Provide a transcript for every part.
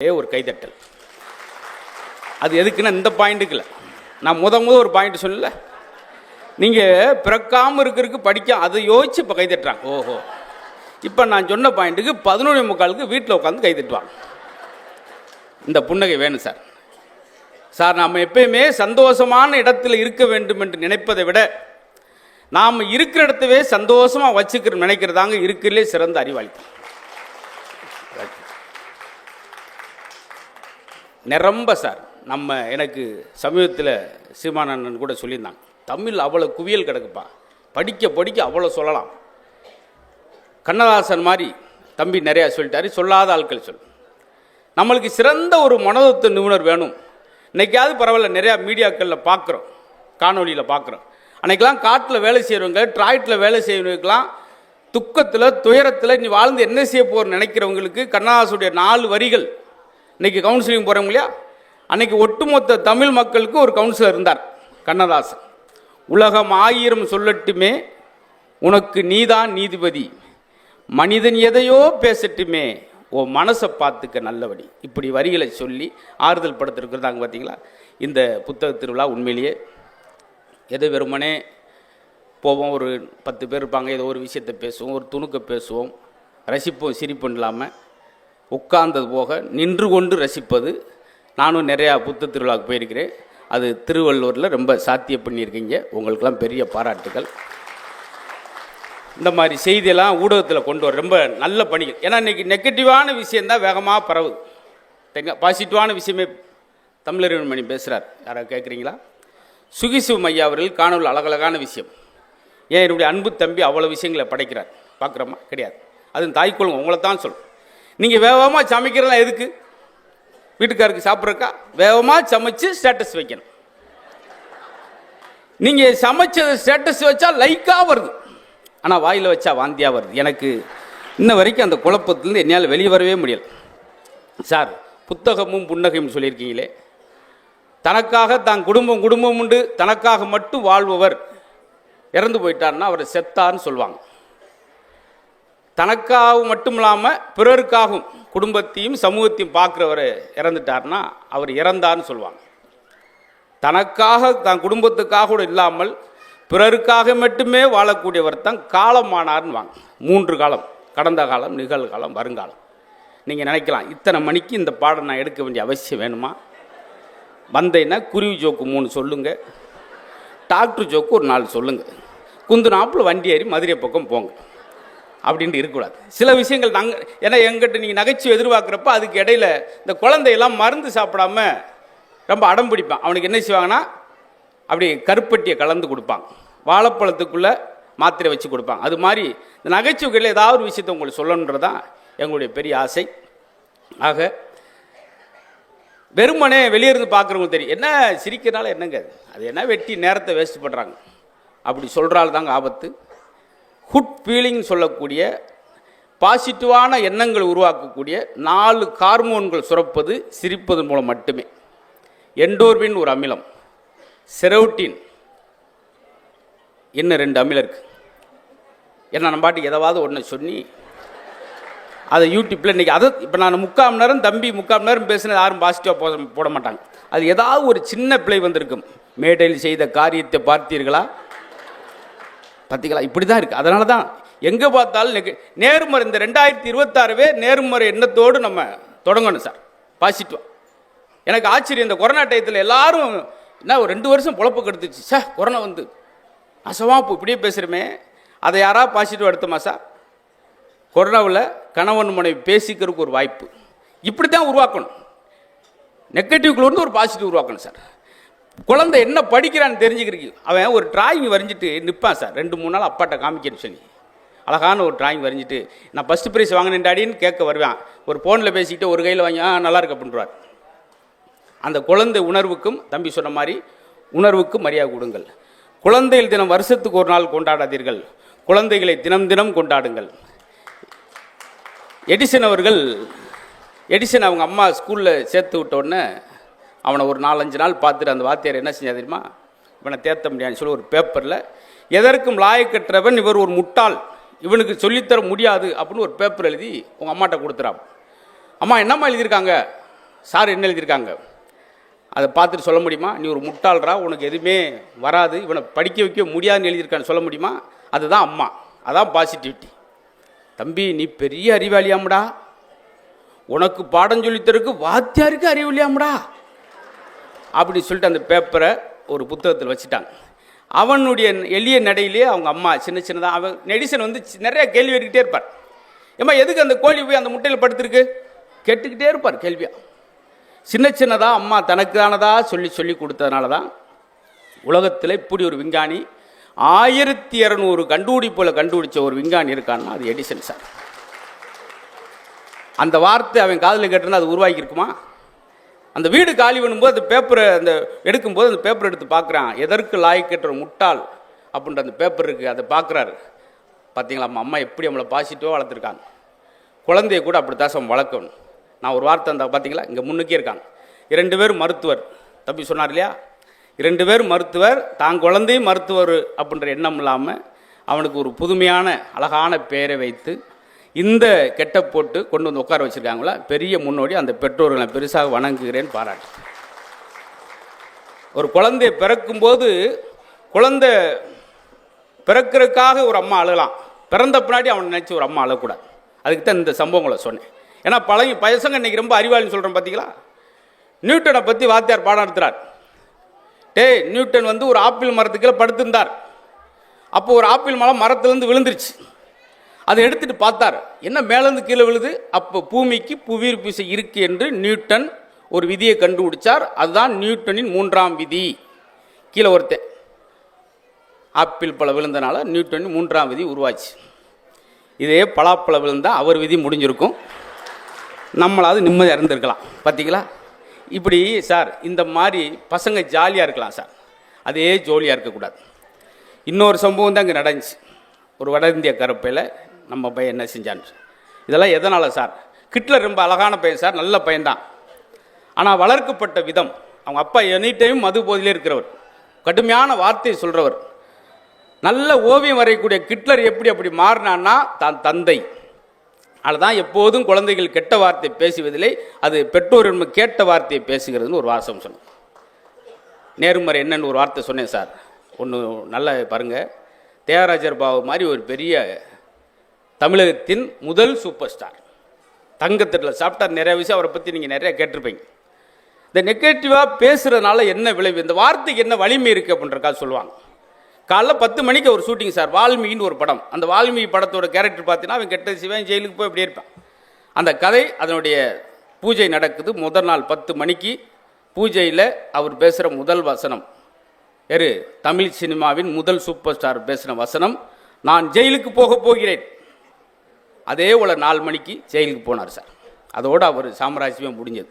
ஒரு கைதட்டல். அது எதுக்குன்னா இந்த பாயிண்ட்டுக்கு இல்லை, நான் ஒரு பாயிண்ட் சொல்லல, நீங்கள் பிறக்காமல் இருக்கிறதுக்கு படிக்க அதை யோசிச்சு இப்போ கைதட்டுறாங்க. ஓஹோ, இப்போ நான் சொன்ன பாயிண்ட்டுக்கு 11:45 வீட்டில் உட்காந்து கைதட்டுவாங்க. இந்த புன்னகை வேணும் சார். சார், நாம் எப்பயுமே சந்தோஷமான இடத்துல இருக்க வேண்டும் என்று நினைப்பதை விட நாம் இருக்கிற இடத்தவே சந்தோஷமாக வச்சுக்கிற நினைக்கிறதாங்க இருக்கிறதுலே சிறந்த அறிவாளித்தனம். நிரம்ப சார், எனக்கு சமீபத்தில் சீமானந்தன் கூட சொல்லியிருந்தாங்க, தமிழ் அவ்வளோ குவியல் கிடக்குப்பா, படிக்க படிக்க அவ்வளோ சொல்லலாம். கண்ணதாசன் மாதிரி தம்பி நிறையா சொல்லிட்டாரு, சொல்லாத ஆட்கள் சொல். நம்மளுக்கு சிறந்த ஒரு மனோதத்துவ நிபுணர் வேணும். இன்றைக்காவது பரவாயில்ல, நிறையா மீடியாக்களில் பார்க்குறோம், காணொலியில் பார்க்குறோம். அன்றைக்கெலாம் காட்டில் வேலை செய்கிறவங்க, ட்ராய்ட்டில் வேலை செய்கிறவங்களுக்கெல்லாம் துக்கத்தில் துயரத்தில் நீ வாழ்ந்து என்ன செய்ய போகிற நினைக்கிறவங்களுக்கு கண்ணதாசுடைய 4 வரிகள் இன்றைக்கி கவுன்சிலிங் போகிறவங்க இல்லையா, அன்றைக்கி ஒட்டுமொத்த தமிழ் மக்களுக்கு ஒரு கவுன்சிலர் இருந்தார் கண்ணதாசன். உலகம் 1000 சொல்லட்டுமே, உனக்கு நீதான் நீதிபதி, மனிதன் எதையோ பேசட்டுமே, ஓ மனசை பார்த்துக்க நல்லபடி. இப்படி வரிகளை சொல்லி ஆறுதல் படுத்திருக்கிறதாங்க. பார்த்தீங்களா, இந்த புத்தக திருவிழா உண்மையிலேயே எது வெறுமனே போவோம், ஒரு 10 பேர் இருப்பாங்க, ஏதோ ஒரு விஷயத்தை பேசுவோம், ஒரு துணுக்க பேசுவோம், ரசிப்போம், சிரிப்பும் இல்லாமல் உட்கார்ந்தது போக நின்று கொண்டு ரசிப்பது. நானும் நிறையா புத்தக திருவிழாவுக்கு போயிருக்கிறேன். அது திருவள்ளூரில் ரொம்ப சாத்தியம் பண்ணியிருக்கீங்க, உங்களுக்கெல்லாம் பெரிய பாராட்டுகள். இந்த மாதிரி செய்தியெல்லாம் ஊடகத்தில் கொண்டு வர ரொம்ப நல்ல பணிகள். ஏன்னா இன்றைக்கி நெகட்டிவான விஷயந்தான் வேகமாக பரவுது. பாசிட்டிவான விஷயமே தமிழறிவன் மணி பேசுகிறார், யாராவது கேட்குறீங்களா? சுகிசிவம் ஐயா அவர்கள் காணொலி அழகழகான விஷயம். ஏன் என்னுடைய அன்பு தம்பி அவ்வளோ விஷயங்களை படைக்கிறார், பார்க்குறோமா? கிடையாது. அதுவும் தாய்க்குழுங்க உங்களை தான் சொல்லும். நீங்கள் வேகமாக சமைக்கிறதெல்லாம் எதுக்கு? வீட்டுக்காருக்கு சாப்பிட்றக்கா? வேகமாக சமைச்சு ஸ்டேட்டஸ் வைக்கணும். நீங்கள் சமைச்சது ஸ்டேட்டஸ் வச்சா லைக்காக வருது, ஆனால் வாயில் வச்சா வாந்தியாக வருது. எனக்கு இன்ன வரைக்கும் அந்த குழப்பத்திலேருந்து என்னால் வெளியே வரவே முடியல. சார், புத்தகமும் புன்னகையும் சொல்லியிருக்கீங்களே, தனக்காக தான் குடும்பம் உண்டு, தனக்காக மட்டும் வாழ்பவர் இறந்து போயிட்டார்னா அவர் செத்தார்னு சொல்லுவாங்க. தனக்காக மட்டும் இல்லாமல் பிறருக்காகவும் குடும்பத்தையும் சமூகத்தையும் பார்க்குறவர் இறந்துட்டார்னா அவர் இறந்தார்னு சொல்லுவாங்க. தனக்காக தான் குடும்பத்துக்காக கூட இல்லாமல் பிறருக்காக மட்டுமே வாழக்கூடியவர் தான் காலமானார்னு வாங்க. 3 காலம், கடந்த காலம், நிகழ்காலம், வருங்காலம். நீங்கள் நினைக்கலாம், இத்தனை மணிக்கு இந்த பாடம் நான் எடுக்க வேண்டிய அவசியம் வேணுமா? வந்தேன்னா குருவி ஜோக்கு 3 சொல்லுங்கள், டாக்டர் ஜோக்கு ஒரு 4 சொல்லுங்கள், குந்து நாப்பில் வண்டி ஏறி மதுரை பக்கம் போங்க அப்படின்ட்டு இருக்கக்கூடாது. சில விஷயங்கள் நாங்கள், ஏன்னா எங்கிட்ட நீங்கள் நகைச்சுவை எதிர்பார்க்குறப்ப அதுக்கு இடையில இந்த குழந்தையெல்லாம் மருந்து சாப்பிடாம ரொம்ப அடம் பிடிப்பான். அவனுக்கு என்ன செய்வாங்கன்னா அப்படி கருப்பட்டியை கலந்து கொடுப்பாங்க, வாழைப்பழத்துக்குள்ளே மாத்திரை வச்சு கொடுப்பாங்க. அது மாதிரி இந்த நகைச்சுவைகளில் ஏதாவது ஒரு விஷயத்தை உங்களுக்கு சொல்லணுன்றது தான் எங்களுடைய பெரிய ஆசை. ஆக வெறுமனே வெளியிருந்து பார்க்குறவங்க தெரியும், என்ன சிரிக்கிறனால என்னங்க அது என்ன வெட்டி நேரத்தை வேஸ்ட் பண்ணுறாங்க அப்படி சொல்கிறாள் தாங்க ஆபத்து. குட் ஃபீலிங் சொல்லக்கூடிய பாசிட்டிவான எண்ணங்களை உருவாக்கக்கூடிய 4 ஹார்மோன்கள் சுரப்பது சிரிப்பதன் மூலம் மட்டுமே. எண்டோர்பின் ஒரு அமிலம், செரோட்டின், இன்னும் 2 அமிலம் இருக்குது. ஏன்னா நம்ம பாட்டுக்கு எதாவது ஒன்று சொல்லி அதை யூடியூப்பில் இன்றைக்கி அதை இப்போ நான் 3/4 மணி நேரம் தம்பி 3/4 மணி நேரம் பேசினது யாரும் பாசிட்டிவாக போட மாட்டாங்க. அது ஏதாவது ஒரு சின்ன பிழை வந்திருக்கும். மேடையில் செய்த காரியத்தை பார்த்தீர்களா, பார்த்தீங்களா? இப்படி தான் இருக்குது. அதனால தான் எங்கே பார்த்தாலும் நேர்மறை, இந்த 2026வே நேர்மறை எண்ணத்தோடு நம்ம தொடங்கணும் சார், பாசிட்டிவாக. எனக்கு ஆச்சரியம், இந்த கொரோனா டயத்தில் எல்லாரும் என்ன ஒரு 2 வருஷம் பொழப்பு கெடுத்துச்சு சார், கொரோனா வந்து அசவா இப்படியே பேசுகிறோமே, அதை யாராவது பாசிட்டிவாக எடுத்தோமா சார்? கொரோனாவில் கணவன் மனைவி பேசிக்கிறதுக்கு ஒரு வாய்ப்பு இப்படி தான் உருவாக்கணும். நெகட்டிவ்குள்ளேருந்து ஒரு பாசிட்டிவ் உருவாக்கணும் சார். குழந்தை என்ன படிக்கிறான்னு தெரிஞ்சுக்கிறதுக்கு அவன் ஒரு டிராயிங் வரைஞ்சிட்டு நிற்பான் சார். 2-3 நாள் அப்பாட்ட காமிக்கன்னு சொல்லி அழகான ஒரு டிராயிங் வரைஞ்சிட்டு நான் ஃபஸ்ட்டு ப்ரைஸ் வாங்கினேன் டாடின்னு கேட்க வருவேன். ஒரு ஃபோனில் பேசிக்கிட்டு ஒரு கையில் வாங்கி நல்லா இருக்கு அப்படின்றார். அந்த குழந்தை உணர்வுக்கும் தம்பி சொன்ன மாதிரி உணர்வுக்கும் மரியாதை கொடுங்கள். குழந்தைகள் தினம் வருஷத்துக்கு ஒரு நாள் கொண்டாடாதீர்கள், குழந்தைகளை தினம் தினம் கொண்டாடுங்கள். எடிசன் அவங்க அம்மா ஸ்கூலில் சேர்த்து விட்டோடனே அவனை ஒரு 4-5 நாள் பார்த்துட்டு அந்த வாத்தியார் என்ன செஞ்சா தெரியுமா, இவனை தேர்த்த முடியாதுன்னு சொல்லி ஒரு பேப்பரில் எதற்கும் லாயக்கற்றவன் இவர் ஒரு முட்டாள், இவனுக்கு சொல்லித்தர முடியாது அப்படின்னு ஒரு பேப்பர் எழுதி உங்கள் அம்மாட்ட கொடுத்துறான். அம்மா என்னம்மா எழுதியிருக்காங்க சார் என்ன எழுதியிருக்காங்க அதை பார்த்துட்டு சொல்ல முடியுமா? நீ ஒரு முட்டாள்ரா, உனக்கு எதுவுமே வராது, இவனை படிக்க வைக்க முடியாதுன்னு எழுதியிருக்கான்னு சொல்ல முடியுமா? அதுதான் அம்மா, அதான் பாசிட்டிவிட்டி. தம்பி நீ பெரிய அறிவாளியாமடா, உனக்கு பாடம் சொல்லித்தருக்கு வாத்தியாருக்கு அறிவில்லையாமடா அப்படி சொல்லிட்டு அந்த பேப்பரை ஒரு புத்தகத்தில் வச்சுட்டாங்க. அவனுடைய எளிய நடையிலே அவங்க அம்மா சின்ன சின்னதாக, அவன் நெடிசன் வந்து நிறைய கேள்வி கேட்டுக்கிட்டே இருப்பார். ஏம்மா எதுக்கு அந்த கோழி போய் அந்த முட்டையில் படுத்துருக்கு கேட்டுக்கிட்டே இருப்பார் கேள்வியா. சின்ன சின்னதாக அம்மா தனக்கானதாக சொல்லி சொல்லி கொடுத்ததுனால தான் உலகத்தில் இப்படி ஒரு விஞ்ஞானி 1200 கண்டுபிடிப்புல கண்டுபிடிச்ச ஒரு விஞ்ஞானி இருக்கான்னா அது எடிசன் சார். அந்த வார்த்தை அவன் காதில் கேட்டோன்னா அது உருவாக்கி இருக்குமா? அந்த வீடு காலி பண்ணும்போது அந்த பேப்பரை அந்த எடுக்கும்போது அந்த பேப்பர் எடுத்து பார்க்குறான், எதற்கு லாய்க்கற்ற முட்டாள் அப்படின்ற அந்த பேப்பர் இருக்குது, அதை பார்க்குறாரு. பார்த்தீங்களா அம்மா எப்படி நம்மளை பாசிட்டிவாக வளர்த்துருக்காங்க. குழந்தைய கூட அப்படி தான் வளர்க்கணும். நான் ஒரு வார்த்தை அந்த பார்த்தீங்களா இங்கே முன்னுக்கே இருக்காங்க 2 பேரும் மருத்துவர். தம்பி சொன்னார் இல்லையா, 2 பேரும் மருத்துவர், தான் குழந்தையும் மருத்துவர் அப்படின்ற எண்ணம் இல்லாமல் அவனுக்கு ஒரு புதுமையான அழகான பெயரை வைத்து இந்த கெட்ட போட்டு கொண்டு வந்து உட்கார வச்சுருக்காங்களா, பெரிய முன்னோடி. அந்த பெற்றோர்களை பெருசாக வணங்குகிறேன், பாராட்டு. ஒரு குழந்தை பிறக்கும்போது குழந்தை பிறக்கிறதுக்காக ஒரு அம்மா அழலாம், பிறந்த பின்னாடி அவனை நினச்சி ஒரு அம்மா அழக்கூடாது. அதுக்கு தான் இந்த சம்பவங்களை சொன்னேன். ஏன்னா பசங்க இன்றைக்கி ரொம்ப அறிவாளின்னு சொல்கிறேன். பார்த்தீங்களா, நியூட்டனை பற்றி வாத்தியார் பாடம் நடத்துகிறார். நியூட்டன் வந்து ஒரு ஆப்பிள் மரத்துக்குள்ள படுத்திருந்தார். அப்போ ஒரு ஆப்பிள் மரம் மரத்துலேருந்து விழுந்துருச்சு. அதை எடுத்துகிட்டு பார்த்தார், என்ன மேலேருந்து கீழே விழுது. அப்போ பூமிக்கு புவியீர்ப்பு விசை இருக்குது என்று நியூட்டன் ஒரு விதியை கண்டுபிடிச்சார். அதுதான் நியூட்டனின் 3ஆம் விதி. கீழே ஒருத்தன் ஆப்பிள் பழம் விழுந்தனால நியூட்டனின் 3ஆம் விதி உருவாச்சு. இதே பலாப்பழம் விழுந்தால் அவர் விதி முடிஞ்சிருக்கும், நம்மளாவது நிம்மதியாக இருந்திருக்கலாம். பார்த்தீங்களா, இப்படி சார் இந்த மாதிரி பசங்க ஜாலியாக இருக்கலாம் சார், அதே ஜோலியாக இருக்கக்கூடாது. இன்னொரு சம்பவம் தான் இங்கே நடந்துச்சு. ஒரு வட இந்திய கருப்பையில் நம்ம பையன் என்ன செஞ்சான்னு. இதெல்லாம் எதனால் சார்? ஹிட்லர் ரொம்ப அழகான பையன் சார், நல்ல பையன்தான். ஆனால் வளர்க்கப்பட்ட விதம், அவங்க அப்பா எனி டைம் மது போதிலே இருக்கிறவர், கடுமையான வார்த்தையை சொல்கிறவர். நல்ல ஓவியம் வரையக்கூடிய ஹிட்லர் எப்படி அப்படி மாறினான்னா தான் தந்தை. அதுதான் எப்போதும் குழந்தைகள் கெட்ட வார்த்தை பேசுவதில்லை, அது பெற்றோர் கேட்ட வார்த்தையை பேசுகிறதுன்னு ஒரு வாசம் சொன்னேன். நேர்மறை என்னன்னு ஒரு வார்த்தை சொன்னேன் சார். ஒன்று நல்லா பாருங்கள், தியாகராஜர் பாபு மாதிரி ஒரு பெரிய தமிழகத்தின் முதல் சூப்பர் ஸ்டார், தங்கத்தட்டில் சாப்பிட்டார். நிறைய விஷயம் அவரை பற்றி நீங்கள் நிறைய கேட்டிருப்பீங்க. இந்த நெகட்டிவாக பேசுகிறதுனால என்ன விளைவு, இந்த வார்த்தைக்கு என்ன வலிமை இருக்குது அப்படின்றக்காக சொல்லுவாங்க. காலைல 10 மணிக்கு ஒரு ஷூட்டிங் சார், வால்மீகின்னு ஒரு படம். அந்த வால்மீகி படத்தோட கேரக்டர் பார்த்தீங்கன்னா அவன் கெட்ட சிவன் ஜெயிலுக்கு போய் இப்படியே இருப்பான். அந்த கதை, அதனுடைய பூஜை நடக்குது. முதல் நாள் 10 மணிக்கு பூஜையில் அவர் பேசுகிற முதல் வசனம் தமிழ் சினிமாவின் முதல் சூப்பர் ஸ்டார் பேசின வசனம், நான் ஜெயிலுக்கு போக போகிறேன். அதே போல் 4 மணிக்கு ஜெயிலுக்கு போனார் சார். அதோடு அவர் சாம்ராஜ்யமே முடிஞ்சது.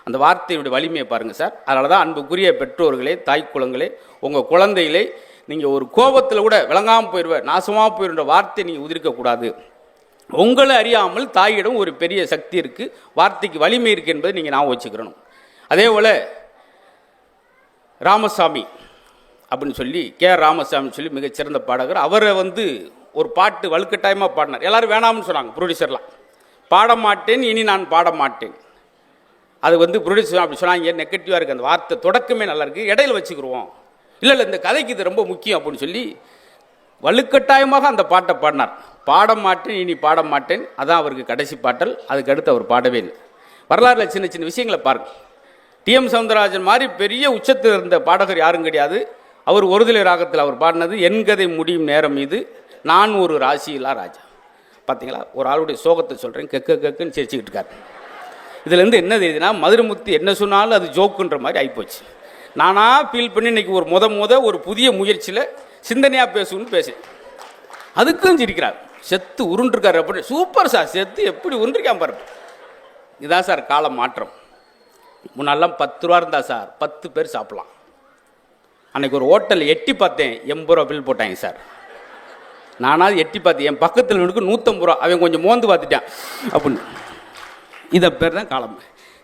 அந்த வார்த்தையுடைய வலிமையை பாருங்கள் சார். அதனால தான் அன்புக்குரிய பெற்றோர்களே, தாய் குலங்களே, உங்கள் குழந்தைகளே நீங்கள் ஒரு கோபத்தில் கூட விளங்காமல் போயிடுவேன், நாசமாக போயிடுற வார்த்தை நீங்கள் உதிர்க்கக்கூடாது. உங்களை அறியாமல் தாயிடம் ஒரு பெரிய சக்தி இருக்குது, வார்த்தைக்கு வலிமை இருக்குது என்பதை நீங்கள் ஞாபகம் வச்சுக்கிறணும். அதே போல் ராமசாமி அப்படின்னு சொல்லி, ராமசாமின்னு சொல்லி மிகச்சிறந்த பாடகர். அவரை வந்து ஒரு பாட்டு வலுக்கட்டாயமாக பாடினார். எல்லோரும் வேணாம்னு சொன்னாங்க, ப்ரொடியூசர்லாம். பாட மாட்டேன், இனி நான் பாட மாட்டேன். அது வந்து ப்ரொடியூசர் அப்படி சொன்னாங்க, நெகட்டிவாக இருக்குது அந்த வார்த்தை, தொடக்கமே நல்லா இருக்குது, இடையில வச்சுக்கிடுவோம், இல்லை இந்த கதைக்கு இது ரொம்ப முக்கியம் அப்படின்னு சொல்லி வலுக்கட்டாயமாக அந்த பாட்டை பாடினார். பாட மாட்டேன், இனி பாட மாட்டேன், அதான் அவருக்கு கடைசி பாட்டல். அதுக்கு அடுத்து அவர் பாடவே இல்லை. வரலாறுல சின்ன சின்ன விஷயங்களை பாருங்க. டிஎம் சவுந்தரராஜன் மாதிரி பெரிய உச்சத்தில் இருந்த பாடகர் யாரும் கிடையாது. அவர் ஒருதலை ராகத்தில் அவர் பாடினது என் கதை முடியும் நேரம் இது, நான் ஒரு ராசியிலா ராஜா. பார்த்தீங்களா, ஒரு ஆளுடைய சோகத்தை சொல்கிறேன், கெக்குன்னு சிரிச்சுக்கிட்டு இருக்காரு. இதுலேருந்து என்ன தெரியுதுன்னா, மதுரமுத்து என்ன சொன்னாலும் அது ஜோக்குன்ற மாதிரி ஆகிப்போச்சு. நானாக ஃபீல் பண்ணி இன்றைக்கி ஒரு ஒரு புதிய முயற்சியில் சிந்தனையாக பேசணும்னு பேசுகிறேன். அதுக்கும் சிரிக்கிறார், செத்து உருண்டிருக்காரு அப்படின்னு. சூப்பர் சார், செத்து எப்படி உருண்டிருக்கான் பாரு. இதுதான் சார் கால மாற்றம். முன்னாலாம் 10 ரூபா இருந்தால் சார் 10 பேர் சாப்பிட்லாம். அன்றைக்கி ஒரு ஹோட்டலில் எட்டி பார்த்தேன், 80 ரூபா பில் போட்டாங்க சார். நானாவது எட்டி பார்த்தேன், என் பக்கத்தில் இருக்கு 150 ரூபா, அவன் கொஞ்சம் மோந்து பார்த்துட்டான் அப்படின்னு. இதை பேர் தான் காலம்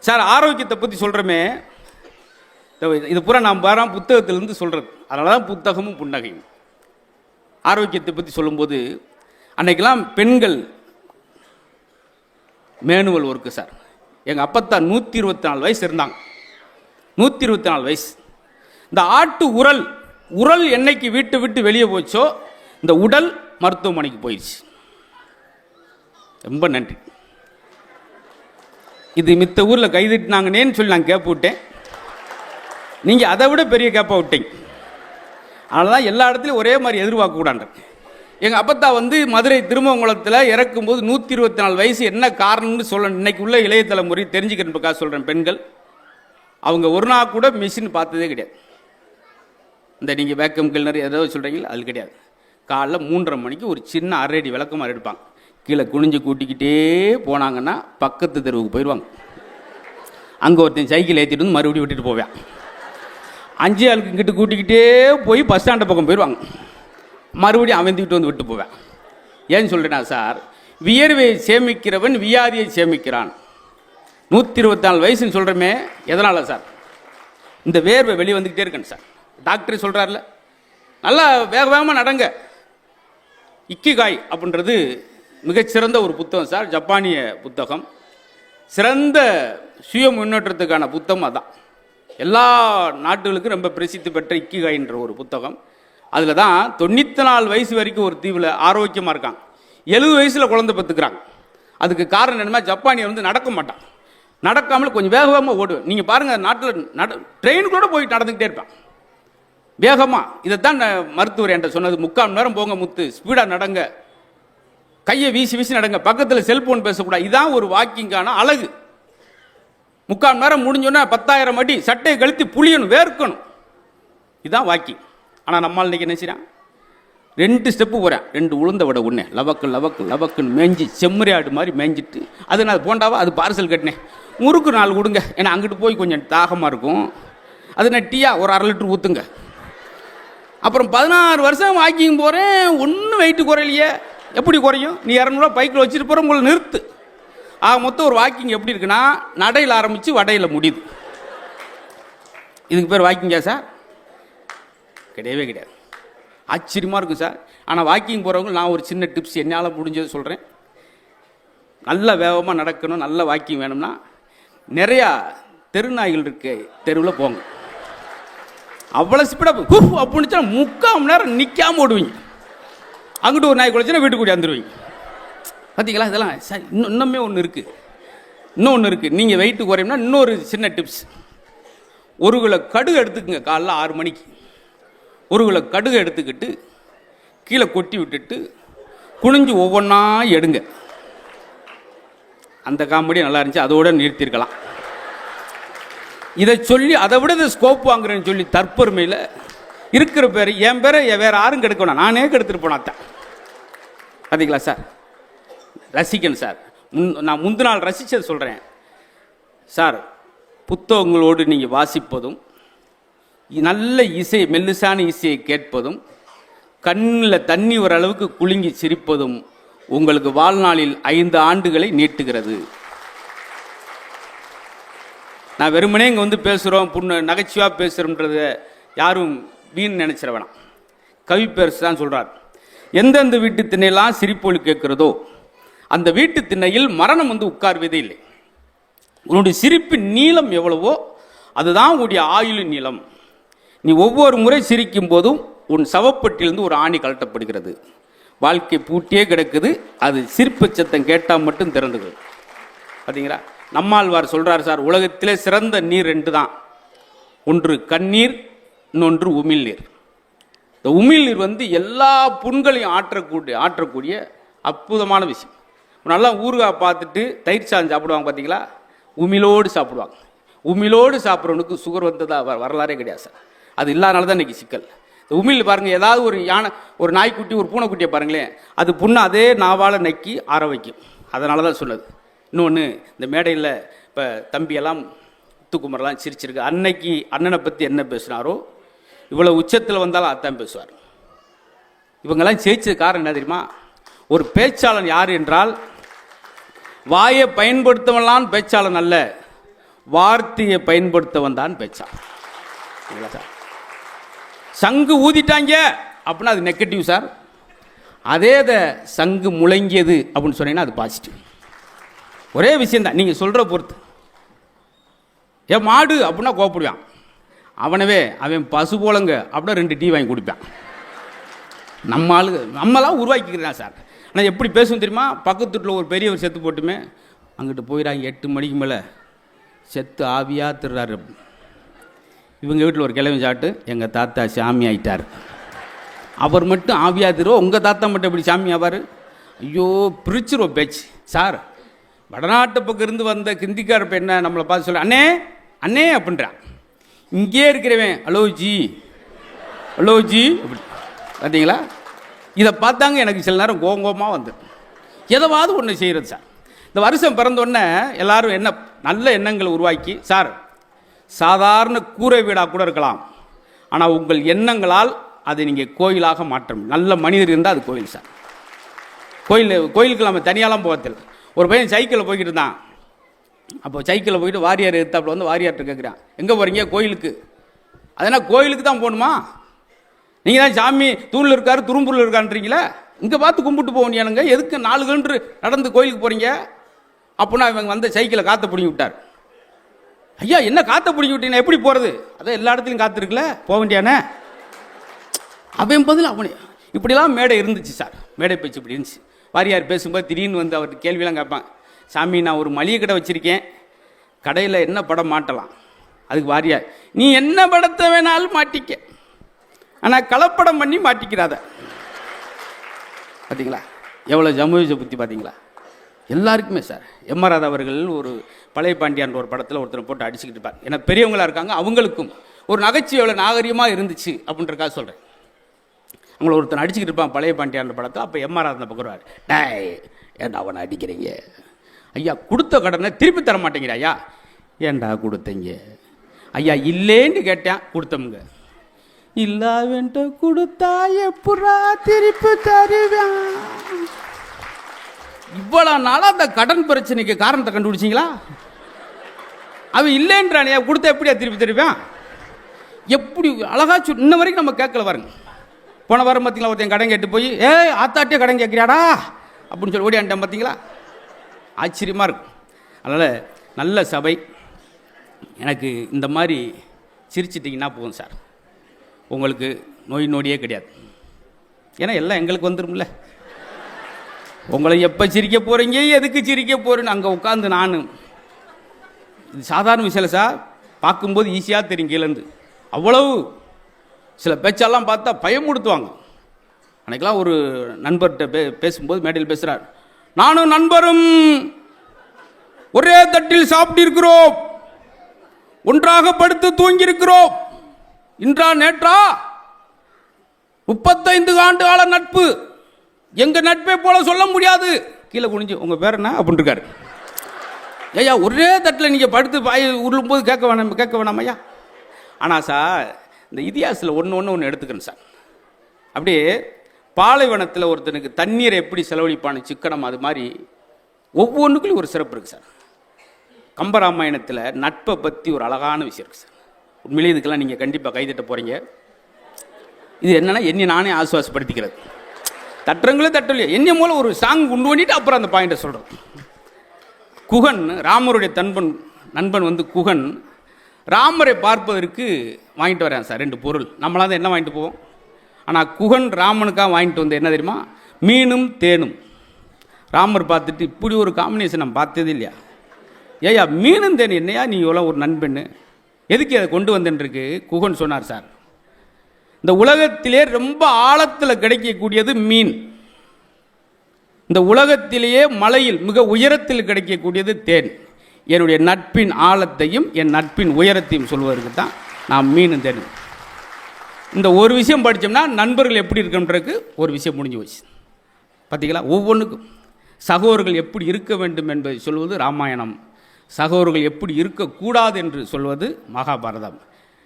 சார். ஆரோக்கியத்தை பற்றி சொல்கிறோமே, இது பூரா நான் பாராம புத்தகத்திலேருந்து சொல்கிறது. அதனால தான் புத்தகமும் புன்னகையும். ஆரோக்கியத்தை பற்றி சொல்லும்போது அன்றைக்கெல்லாம் பெண்கள் மேனுவல் ஒர்க்கு சார். எங்கள் அப்பத்தா 124 வயசு இருந்தாங்க. 124 வயசு. இந்த ஆட்டு உரல் என்னைக்கு வீட்டை விட்டு வெளியே போச்சோ இந்த உடல் மருத்துவமனைக்கு போயிடுச்சு. ரொம்ப நன்றி. இது மித்த ஊரில் கைதிட்டினாங்கன்னேன்னு சொல்லி நான் கேப்ப விட்டேன். நீங்கள் அதை விட பெரிய கேப்ப விட்டீங்க. அதனால தான் எல்லா இடத்துலையும் ஒரே மாதிரி எதிர்பார்க்கக்கூடாது. எங்கள் அப்பத்தா மதுரை திருமங்கலத்தில் இறக்கும்போது 124 வயசு. என்ன காரணம்னு சொல்ல இன்னைக்கு உள்ள இளைய தலைமுறை தெரிஞ்சுக்கிறதுக்காக சொல்கிறேன். பெண்கள் அவங்க ஒரு நாள் கூட மிஷின் பார்த்ததே கிடையாது. இந்த நீங்கள் வேக்கம் கிளீனர் ஏதோ சொல்கிறீங்களா, அது கிடையாது. காலைல 3:30 மணிக்கு ஒரு சின்ன அரடி விளக்கமாறு எடுப்பாங்க. கீழே குனிஞ்சு கூட்டிக்கிட்டே போனாங்கன்னா பக்கத்து தெருவுக்கு போயிடுவாங்க. அங்கே ஒருத்தன் சைக்கிள் ஏற்றிட்டு வந்து மறுபடியும் விட்டுட்டு போவேன். 5 ஆளுக்கு கிட்ட கூட்டிக்கிட்டே போய் பஸ் ஸ்டாண்டு பக்கம் போயிடுவாங்க. மறுபடியும் அவந்திக்கிட்டு வந்து விட்டு போவேன். ஏன்னு சொல்கிறேன்னா சார், வியர்வையை சேமிக்கிறவன் வியாதியை சேமிக்கிறான். 124 வயசுன்னு சொல்கிறோமே, எதனால் சார்? இந்த வேர்வை வெளியே வந்துக்கிட்டே இருக்கேன் சார். டாக்டர் சொல்கிறார்ல, நல்லா வேகமாக நடங்க. இக்கிகாய் அப்படின்றது மிகச்சிறந்த ஒரு புத்தகம் சார், ஜப்பானிய புத்தகம். சிறந்த சுய முன்னேற்றத்துக்கான புத்தகம் அதான். எல்லா நாட்டுகளுக்கும் ரொம்ப பிரசித்தி பெற்ற இக்கிகாய்ன்ற ஒரு புத்தகம். அதில் தான் 94 வயசு வரைக்கும் ஒரு தீவில் ஆரோக்கியமாக இருக்காங்க. 70 வயசில் குழந்தை பெற்றுக்கிறாங்க. அதுக்கு காரணம் என்னன்னா, ஜப்பானியர் நடக்க மாட்டான். நடக்காமல் கொஞ்சம் வேகமாக ஓடுவேன். நீங்கள் பாருங்கள், நாட்டில் ட்ரெயின் கூட போய் நடந்துக்கிட்டே இருப்பான் வேகமாக. இதைத்தான் மருத்துவர் என்கிட்ட சொன்னது. 3/4 மணி நேரம் போங்க முத்து, ஸ்பீடாக நடங்க, கையை வீசி வீசி நடங்க, பக்கத்தில் செல்போன் பேசக்கூடாது. இதுதான் ஒரு வாக்கிங்கான அழகு. 3/4 மணி நேரம் முடிஞ்சோன்னா 10,000 அடி சட்டையை கழுத்தி புளியணும், வேர்க்கணும். இதுதான் வாக்கிங். ஆனால் நம்மால் இன்றைக்கி என்ன செய்யறான்? 2 ஸ்டெப்பு போகிறேன், 2 உளுந்த விட ஒன்று லவக்குன்னு மேய்ஞ்சி செம்மறியாடு மாதிரி மேய்ஞ்சிட்டு, அது நான் போண்டாவா அது பார்சல் கட்டினேன், முறுக்கு 4 கொடுங்க, ஏன்னா அங்கிட்டு போய் கொஞ்சம் தாகமாக இருக்கும், அது நான் டீயா ஒரு 1/2 லிட்டர் ஊற்றுங்க. அப்புறம் 16 வருஷம் வாக்கிங் போகிறேன், ஒன்றும் வெயிட்டு குறையிலையே. எப்படி குறையும்? நீ 200 ரூபா பைக்கில் வச்சுட்டு போகிற, உங்களை நிறுத்து. மொத்தம் ஒரு வாக்கிங் எப்படி இருக்குன்னா, நடையில் ஆரம்பித்து வடையில் முடியுது. இதுக்கு பேர் வாக்கிங்கா சார்? கிடையவே கிடையாது. ஆச்சரியமாக இருக்கும் சார். ஆனால் வாக்கிங் போகிறவங்க நான் ஒரு சின்ன டிப்ஸ் என்னால் முடிஞ்சது சொல்கிறேன். நல்ல வேகமாக நடக்கணும், நல்ல வாக்கிங் வேணும்னா நிறையா தெருநாய்கள் இருக்க தெருவில் போங்க. அவ்வளோ ஸ்பீடாக அப்படின்னு 3/4 மணி நேரம் நிற்காமல் ஓடுவீங்க. அங்கிட்டு ஒரு நாய் குலைச்சுன்னா வீட்டுக்கு கூட்டி வந்துடுவீங்க. பார்த்தீங்களா? இதெல்லாம் சார் இன்னுமே ஒன்று இருக்குது. நீங்கள் வெயிட்டு குறையும்னா இன்னொரு சின்ன டிப்ஸ். 1 கிலோ கடுகு எடுத்துக்குங்க. காலைல 6 மணிக்கு 1 கிலோ கடுகு எடுத்துக்கிட்டு கீழே கொட்டி விட்டுட்டு குனிஞ்சு ஒவ்வொன்றா எடுங்க. அந்த காமெடி நல்லா இருந்துச்சு, அதோடு நிறுத்திருக்கலாம். இதை சொல்லி அதை விட இதை ஸ்கோப் வாங்குறேன்னு சொல்லி தற்பெருமையில் இருக்கிற பேர், என் பேரை வேறு யாரும் கெடுக்கணும், நானே கெடுத்துட்டு போனாத்தான். பார்த்தீங்களா சார்? ரசிக்கணும் சார். நான் முந்தின நாள் ரசித்தது சொல்கிறேன் சார். புத்தகங்களோடு நீங்கள் வாசிப்பதும், நல்ல இசை, மெல்லிசான இசையை கேட்பதும், கண்ணில் தண்ணி வர அளவுக்கு குலுங்கி சிரிப்பதும் உங்களுக்கு வாழ்நாளில் 5 ஆண்டுகளை நீட்டுகிறது. நான் வெறுமனே இங்கே பேசுகிறோம், நகைச்சுவாக பேசுகிறோன்றத யாரும் வீண் நினைச்சிட வேணாம். கவி பேரசு தான் சொல்கிறார், எந்தெந்த வீட்டு திண்ணையெல்லாம் சிரிப்பொலி கேட்கிறதோ அந்த வீட்டு திண்ணையில் மரணம் உட்கார்வதே இல்லை. உன்னுடைய சிரிப்பின் நீளம் எவ்வளவோ அதுதான் உன்னுடைய ஆயுளின் நீளம். நீ ஒவ்வொரு முறை சிரிக்கும் போதும் உன் சவப்பட்டிலிருந்து ஒரு ஆணி கழட்டப்படுகிறது. வாழ்க்கை பூட்டியே கிடக்குது, அது சிரிப்பு சத்தம் கேட்டால் மட்டும் திறந்துகிறது. பார்த்தீங்களா? நம்மாழ்வார் சொல்கிறார் சார், உலகத்திலே சிறந்த நீர் 2 தான். ஒன்று கண்ணீர், இன்னொன்று உமிழ்நீர். இந்த உமிழ்நீர் எல்லா புண்களையும் ஆற்றக்கூடிய அற்புதமான விஷயம். நல்லா ஊறுகாய் பார்த்துட்டு தயிர் சாதம் சாப்பிடுவாங்க பார்த்தீங்களா? உமிழோடு சாப்பிடுவாங்க. உமிழோடு சாப்பிட்றவனுக்கு சுகர் வந்ததா வரலாறே கிடையாது சார். அது இல்லாதனால தான் இன்றைக்கி சிக்கல். இந்த உமிழ் பாருங்கள், ஏதாவது ஒரு யானை, ஒரு நாய்க்குட்டி, ஒரு பூனைக்குட்டியை பாருங்களேன், அது புண்ணை அதே நாவால் நக்கி ஆற வைக்கும். அதனால தான் சொன்னது. இன்னொன்று, இந்த மேடையில் இப்போ தம்பியெல்லாம் முத்துக்குமரெல்லாம் சிரிச்சிருக்கு. அன்னைக்கு அண்ணனை பற்றி என்ன பேசினாரோ இவ்வளோ உச்சத்தில் வந்தாலும் அதான் பேசுவார். இவங்கெல்லாம் ஜெயிச்சது காரணம் என்ன தெரியுமா? ஒரு பேச்சாளன் யார் என்றால், வாயை பயன்படுத்தவன்லாம் பேச்சாளன் அல்ல, வார்த்தையை பயன்படுத்தவன் தான் பேச்சாளன். சார், சங்கு ஊதிட்டாங்க அப்படின்னா அது நெகட்டிவ் சார். அதே சங்கு முழங்கியது அப்படின்னு சொன்னீங்கன்னா அது பாசிட்டிவ். ஒரே விஷயந்தான், நீங்கள் சொல்கிற பொறுத்து. என் மாடு அப்படின்னா கோப்பிடுவான். அவன் பசு போலங்க அப்படின்னா 2 டீ வாங்கி குடிப்பான். நம்மளாம் உருவாக்கிக்கிறேன் சார். ஆனால் எப்படி பேசும் தெரியுமா? பக்கத்து வீட்டில் ஒரு பெரியவர் செத்து போட்டுமே அங்கிட்டு போயிடாங்க 8 மணிக்கு மேலே செத்து ஆவியாக திருறாரு. இவங்க வீட்டில் ஒரு கிழமை சாப்பிட்டு எங்கள் தாத்தா சாமி ஆயிட்டார். அவர் மட்டும் ஆவியாக திருவோம், உங்கள் தாத்தா மட்டும் எப்படி சாமி ஆவார்? ஐயோ பிரிச்சிருவோம் பேச்சு சார். வடநாட்டு பக்கம் இருந்து வந்த கிந்திக்கார பெண்ணை நம்மளை பார்த்து சொல்ல அண்ணே அண்ணே அப்படின்றான். இங்கே இருக்கிறவன் ஹலோ ஜி அப்படி பார்த்தீங்களா? இதை பார்த்தாங்க எனக்கு சில நேரம் கோபமாக வந்து எதாவது ஒன்று செய்கிறது சார். இந்த வருஷம் பிறந்தோடனே எல்லாரும் என்ன நல்ல எண்ணங்களை உருவாக்கி சார், சாதாரண கூரை வீடாக கூட இருக்கலாம், ஆனால் உங்கள் எண்ணங்களால் அதை நீங்கள் கோயிலாக மாற்ற முடியும். நல்ல மனிதர் இருந்தால் அது கோயில் சார். கோயிலுக்கு நம்ம தனியாலாம் போகத்தில்லை. ஒரு பையன் சைக்கிளில் போய்கிட்டு இருந்தான். அப்போ சைக்கிளில் போயிட்டு வாரியார் எடுத்தாப்புல வந்து வாரியார்கிட்ட கேட்குறான், எங்கே போகிறீங்க? கோயிலுக்கு. அதனால் கோயிலுக்கு தான் போகணுமா? நீங்கள் தான் சாமி தூணில் இருக்காரு துரும்பூரில் இருக்கான்றீங்களே, இங்கே பார்த்து கும்பிட்டு போக வேண்டியானுங்க, எதுக்கு 4 கிலோமீட்டர் நடந்து கோயிலுக்கு போகிறீங்க? அப்படின்னா இவங்க வந்து சைக்கிளை காற்றை பிடிங்கி விட்டார். ஐயா என்ன காற்றை பிடிங்கி விட்டீங்கன்னா எப்படி போகிறது? அதான் எல்லா இடத்துலையும் காற்று இருக்குல்ல, போக வேண்டியானே. அவன் பதில் அவனே இப்படிலாம் மேடை இருந்துச்சு சார். மேடை பேச்சு இப்படி இருந்துச்சு. வாரியார் பேசும்போது திடீர்னு வந்து அவர் கேள்வியெல்லாம் கேட்பாங்க. சாமி நான் ஒரு மளிகை கடை வச்சுருக்கேன், கடையில் என்ன படம் மாட்டலாம்? அதுக்கு வாரியார், நீ என்ன படத்தை வேணாலும் மாட்டிக்க, ஆனால் கலப்படம் பண்ணி மாட்டிக்கிறாத. பார்த்தீங்களா எவ்வளோ ஜமுஜ புத்தி பார்த்தீங்களா? எல்லாருக்குமே சார். எம்.ஆர். ராதா அவர்கள் ஒரு பழைய பாண்டியான்ற ஒரு படத்தில் ஒருத்தரை போட்டு அடிச்சுக்கிட்டு இருப்பார். ஏன்னா பெரியவங்களாக இருக்காங்க, அவங்களுக்கும் ஒரு நகைச்சுவை எவ்வளோ நாகரிகமாக இருந்துச்சு அப்படின்றக்காக சொல்கிறேன். அவங்கள ஒருத்தர் அடிச்சுக்கிட்டு இருப்பான் பழைய பாண்டியான்ற படத்தில். அப்போ எம்.ஆர். ராதா பக்கம் டேய் ஏன்டா அவனை அடிக்கிறீங்க? ஐயா கொடுத்த கடனை திருப்பி தர மாட்டேங்கிற. ஐயா ஏன்டா கொடுத்தீங்க? ஐயா இல்லேன்னு கேட்டேன், கொடுத்தோமுங்க. இல்லாவன்ட்டு கொடுத்தா எப்படா திருப்பி தருவேன்? இவ்வளோ நாளாக அந்த கடன் பிரச்சனைக்கு காரணத்தை கண்டுபிடிச்சிங்களா? அவன் இல்லைன்றானே, கொடுத்தா எப்படியா திருப்பி தருவேன்? எப்படி அழகா இன்ன வரைக்கும் நம்ம கேட்கல பாருங்க. போன வாரம் பார்த்தீங்களா ஒருத்தன் கடன் கேட்டு போய் ஆத்தாட்டே கடன் கேட்குறியாடா அப்படின்னு சொல்லி ஓடியான்ட்டேன். பார்த்தீங்களா? ஆச்சரியமாக இருக்கும். அதனால் நல்ல சபை. எனக்கு இந்த மாதிரி சிரிச்சிட்டிங்கன்னா போதும் சார், உங்களுக்கு நோய் நொடியே கிடையாது. ஏன்னா எல்லாம் எங்களுக்கு வந்துடும்ல. உங்களை எப்போ சிரிக்க போகிறீங்க, எதுக்கு சிரிக்க போகிறேன்னு அங்கே உட்காந்து நான் இது சாதாரண விஷயம் சார். பார்க்கும்போது ஈஸியாக தெரியும் கீழேருந்து. அவ்வளவு சில பேச்செல்லாம் பார்த்தா பயமுடுத்துவாங்க. அன்றைக்கெல்லாம் ஒரு நண்பர்கிட்ட பேசும்போது மேடையில் பேசுகிறார், நானும் நண்பரும் ஒரே தட்டில் சாப்பிட்டு இருக்கிறோம், ஒன்றாக படுத்து தூங்கி இருக்கிறோம், இன்றா நேற்றா 35 ஆண்டு கால நட்பு, எங்க நட்பை போல சொல்ல முடியாது. கீழே குனிஞ்சு உங்க பேர் என்ன அப்படின்னு இருக்காரு. ஐயா ஒரே தட்டில் நீங்க படுத்து பாய் உருளும் போது கேட்க வேணாம் ஐயா. ஆனால் சார் இந்த இதிகாசத்தில் ஒன்று எடுத்துக்கிறேன் சார். அப்படியே பாலைவனத்தில் ஒருத்தனுக்கு தண்ணீரை எப்படி செலவழிப்பான்னு சிக்கனம், அது மாதிரி ஒவ்வொன்றுக்குள்ளும் ஒரு சிறப்பு இருக்குது சார். கம்பராமாயணத்தில் நட்பை பற்றி ஒரு அழகான விஷயம் இருக்குது சார். உண்மையிலே இதுக்கெல்லாம் நீங்கள் கண்டிப்பாக கைதட்ட போகிறீங்க. இது என்னென்னா என்னை நானே ஆசுவாசப்படுத்திக்கிறது. தட்டுறங்களே தட்டலையோ என்னை மூலம் ஒரு சாங் கொண்டு பண்ணிட்டு அப்புறம் அந்த பாயிண்ட்டை சொல்கிறோம். குகன் ராமருடைய நண்பன் வந்து குகன் ராமரை பார்ப்பதற்கு வாங்கிட்டு வரேன் சார் 2 பொருள். நம்மளாம் தான் என்ன வாங்கிட்டு போவோம். ஆனால் குகன் ராமனுக்காக வாங்கிட்டு வந்து என்ன தெரியுமா? மீனும் தேனும். ராமர் பார்த்துட்டு இப்படி ஒரு காம்பினேஷன் நம்ம பார்த்ததே இல்லையா. ஏயா மீனும் தேன் என்னையா நீ இவ்வளோ ஒரு நண்பன்னு எதுக்கு அதை கொண்டு வந்தேன்ருக்கு குகன் சொன்னார் சார். இந்த உலகத்திலே ரொம்ப ஆழத்தில் கிடைக்கக்கூடியது மீன். இந்த உலகத்திலேயே மலையில் மிக உயரத்தில் கிடைக்கக்கூடியது தேன். என்னுடைய நட்பின் ஆழத்தையும் என் நட்பின் உயரத்தையும் சொல்வதற்கு தான் நான் மீன் தேன். இந்த ஒரு விஷயம் படித்தோம்னா நண்பர்கள் எப்படி இருக்குன்றதுக்கு ஒரு விஷயம் முடிஞ்சு போச்சு. பார்த்தீங்களா? ஒவ்வொன்றுக்கும் சகோதரர்கள் எப்படி இருக்க வேண்டும் என்பதை சொல்வது ராமாயணம், சகோதரர்கள் எப்படி இருக்கக்கூடாது என்று சொல்வது மகாபாரதம்.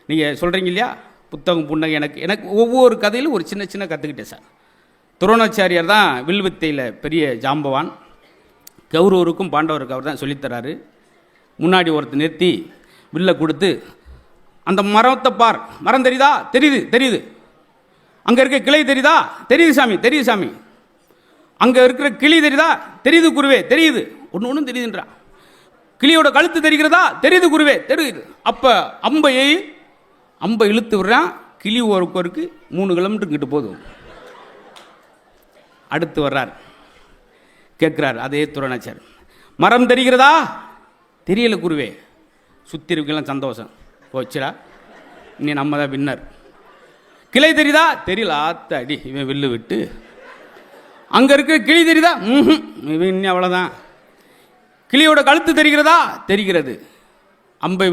நீங்கள் சொல்கிறீங்க இல்லையா புத்தகம் புன்னகை. எனக்கு ஒவ்வொரு கதையிலும் ஒரு சின்ன கற்றுக்கிட்டேன் சார். துரோணாச்சாரியார் தான் வில்வித்தையில் பெரிய ஜாம்பவான். கௌரவருக்கும் பாண்டவருக்கு அவர் தான் சொல்லித்தராரு. முன்னாடி ஒருத்தர் நிறுத்தி வில்லை கொடுத்து, அந்த மரத்தை பார், மரம் தெரியுதா? தெரியுது. அங்கே இருக்க கிளை தெரியுதா? தெரியுது சாமி. அங்கே இருக்கிற கிளி தெரியுதா? தெரியுது குருவே, தெரியுது. ஒன்றும் தெரியுதுன்றான். கிளியோட கழுத்து தெரிகிறதா? தெரியுது குருவே, தெரியுது. அப்போ அம்பை இழுத்து விடுறான். கிளி ஒருக்கு 3 கிலோமீட்டர் கிட்ட போதும். அடுத்து வர்றார், கேட்குறார் அதே துறநாச்சார், மரம் தெரிகிறதா? தெரியல குருவே. சுற்றி இருக்கலாம் சந்தோஷம், போச்சுடா இனி நம்ம தான் வின்னர். கிளை தெரியுதா? தெரியல. ஆத்தாடி இவன் வில்லு விட்டு. அங்கே இருக்கிற கிளி தெரியுதா? இவன் இன்னும் அவ்வளோதான். கிளியோட கழுத்து தெரிகிறதா? தெரிகிறது. அம்பை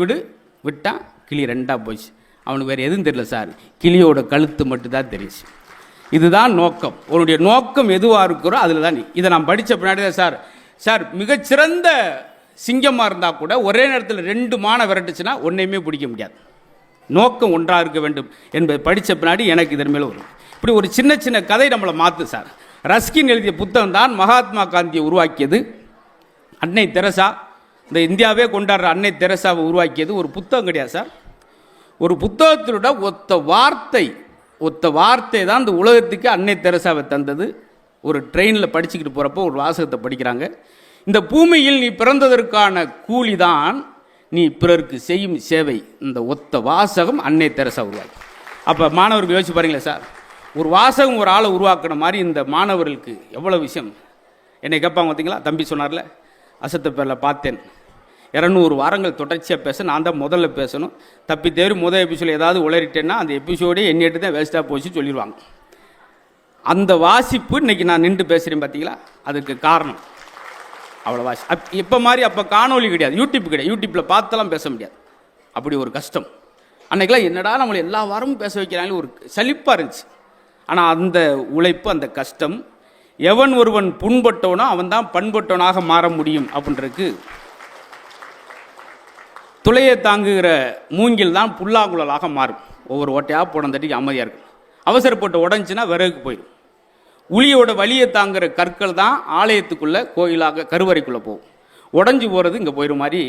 விட்டான். கிளி 2ஆக போச்சு. அவனுக்கு வேறு எதுவும் தெரியல சார், கிளியோட கழுத்து மட்டும்தான் தெரியுச்சு. இதுதான் நோக்கம். உன்னுடைய நோக்கம் எதுவாக இருக்கிறோ அதில் தான். இதை நான் படித்த பின்னாடி தான் சார் மிகச்சிறந்த சிங்கமாக இருந்தால் கூட ஒரே நேரத்தில் 2 மானை விரட்டுச்சுன்னா ஒன்றையுமே பிடிக்க முடியாது. நோக்கம் ஒன்றாக இருக்க வேண்டும் என்பதை படித்த பின்னாடி எனக்கு இதன் மேலே வரும். இப்படி ஒரு சின்ன சின்ன கதை நம்மளை மாற்று சார். ரஸ்கின் எழுதிய புத்தகம் தான் மகாத்மா காந்தியை உருவாக்கியது. அன்னை தெரசா, இந்த இந்தியாவே கொண்டாடுற அன்னை தெரசாவை உருவாக்கியது ஒரு புத்தகம் கிடையாது சார். ஒரு புத்தகத்திலோட ஒத்த வார்த்தை தான் இந்த உலகத்துக்கு அன்னை தெரசாவை தந்தது. ஒரு ட்ரெயினில் படிச்சுக்கிட்டு போகிறப்போ ஒரு வாசகத்தை படிக்கிறாங்க. இந்த பூமியில் நீ பிறந்ததற்கான கூலி தான் நீ பிறருக்கு செய்யும் சேவை. இந்த ஒத்த வாசகம் அன்னை தெரசா உருவாக்கி. அப்போ மாணவர்கள் யோசிச்சு பாருங்களேன் சார், ஒரு வாசகம் ஒரு ஆளை உருவாக்குன மாதிரி இந்த மாணவர்களுக்கு எவ்வளோ விஷயம். என்னை கேட்பாங்க பார்த்தீங்களா, தம்பி சொன்னார்ல அசத்த பேரில் பார்த்தேன், 200 வாரங்கள் தொடர்ச்சியாக பேச நான் தான் முதல்ல பேசணும், தப்பி தேறி முதல் எபிசோடு ஏதாவது உளறிட்டேன்னா அந்த எபிசோடே எண்ணிட்டு தான் வேஸ்ட்டாக போச்சு சொல்லிடுவாங்க. அந்த வாசிப்பு இன்றைக்கி நான் நின்று பேசுகிறேன் பார்த்தீங்களா, அதுக்கு காரணம் அவ்வளோ வாசி. இப்போ மாதிரி அப்போ காணொலி கிடையாது, யூடியூப் கிடையாது, யூடியூப்பில் பார்த்தெல்லாம் பேச முடியாது. அப்படி ஒரு கஷ்டம். அன்றைக்கெலாம் என்னடா நம்மளை எல்லா வாரமும் பேச வைக்கிறாங்களே ஒரு சலிப்பாக இருந்துச்சு. ஆனால் அந்த உழைப்பு, அந்த கஷ்டம், எவன் ஒருவன் புண்பட்டவனோ அவன் தான் பண்பட்டவனாக மாற முடியும் அப்படின்றதுக்கு துளையை தாங்குகிற மூங்கில் தான் புல்லாங்குழலாக மாறும். ஒவ்வொரு ஓட்டையாக போன தட்டிக்கு அமைதியாக இருக்கும். அவசரப்பட்டு உடஞ்சின்னா விறகுக்கு போயிடும். உளியோட வலியை தாங்குகிற கற்கள் தான் ஆலயத்துக்குள்ளே கோயிலாக கருவறைக்குள்ளே போகும். உடஞ்சி போகிறது இங்கே போயிடும் மாதிரி.